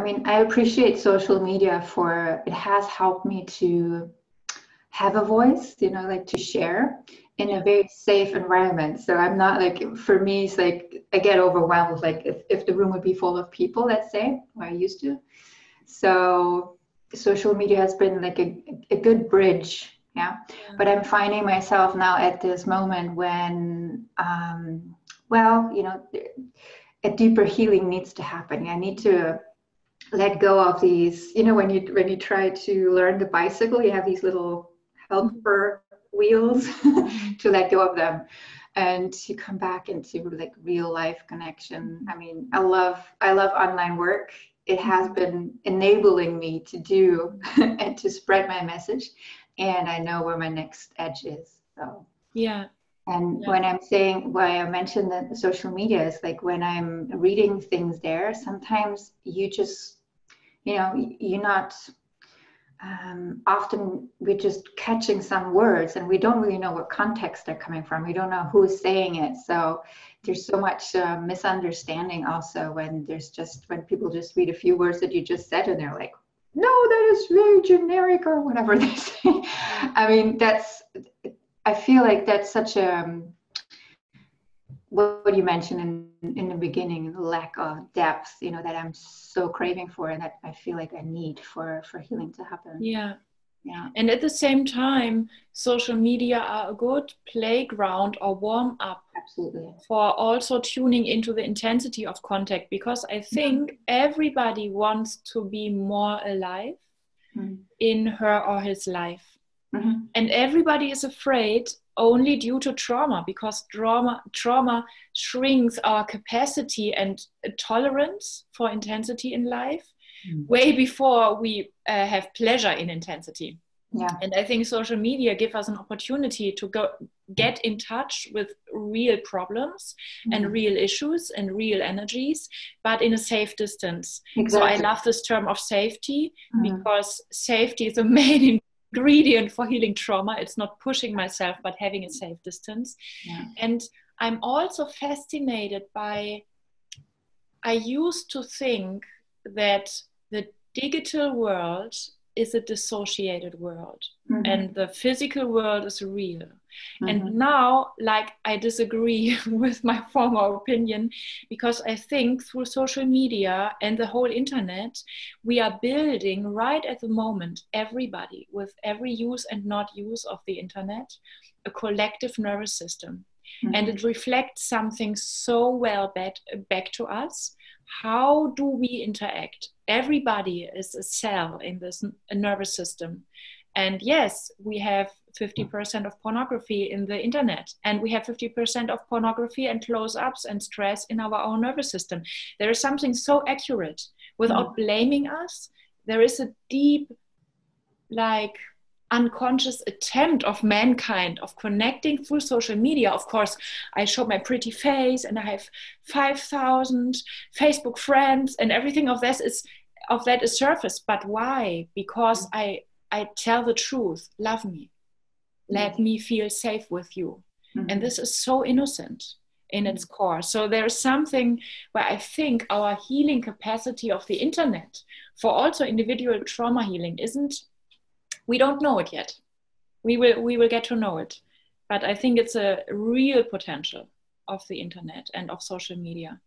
I mean, I appreciate social media for, it has helped me to have a voice, like to share in a very safe environment. So I'm not like, for me, it's like, I get overwhelmed with like, if the room would be full of people, let's say, or I used to. So social media has been like a good bridge. Yeah. But I'm finding myself now at this moment when, well, a deeper healing needs to happen. I need to let go of these, when you try to learn the bicycle, you have these little helper wheels to let go of them and to come back into like real life connection. I mean, I love online work. It has been enabling me to do and to spread my message, and I know where my next edge is. So yeah. And when I'm saying, why I mentioned that social media is like, when I'm reading things there, sometimes you just, you're not, often we're just catching some words and we don't really know what context they're coming from. We don't know who's saying it. So there's so much misunderstanding also when people just read a few words that you just said and they're like, no, that is very generic or whatever they say. I mean, I feel like that's such a, what you mentioned in the beginning, the lack of depth, that I'm so craving for and that I feel like I need for healing to happen. Yeah. Yeah. And at the same time, social media are a good playground or warm up. Absolutely. For also tuning into the intensity of contact, because I think everybody wants to be more alive in her or his life. And everybody is afraid only due to trauma, because trauma shrinks our capacity and tolerance for intensity in life way before we have pleasure in intensity. Yeah. And I think social media give us an opportunity to get in touch with real problems and real issues and real energies, but in a safe distance. Exactly. So I love this term of safety, because safety is the main ingredient for healing trauma. It's not pushing myself, but having a safe distance. Yeah. And I'm also fascinated by, I used to think that the digital world is a dissociated world and the physical world is real. And now, like, I disagree with my former opinion, because I think through social media and the whole internet, we are building right at the moment, everybody with every use and not use of the internet, a collective nervous system. And it reflects something so well back to us. How do we interact? Everybody is a cell in this nervous system. And yes, we have 50% of pornography in the internet, and we have 50% of pornography and close-ups and stress in our own nervous system. There is something so accurate. Without blaming us, there is a deep, like, unconscious attempt of mankind of connecting through social media. Of course, I show my pretty face and I have 5,000 Facebook friends and everything of that is surface. But why? Because I tell the truth. Love me. Let me feel safe with you. And this is so innocent in its core. So there's something where I think our healing capacity of the internet for also individual trauma healing we don't know it yet. We will get to know it. But I think it's a real potential of the internet and of social media.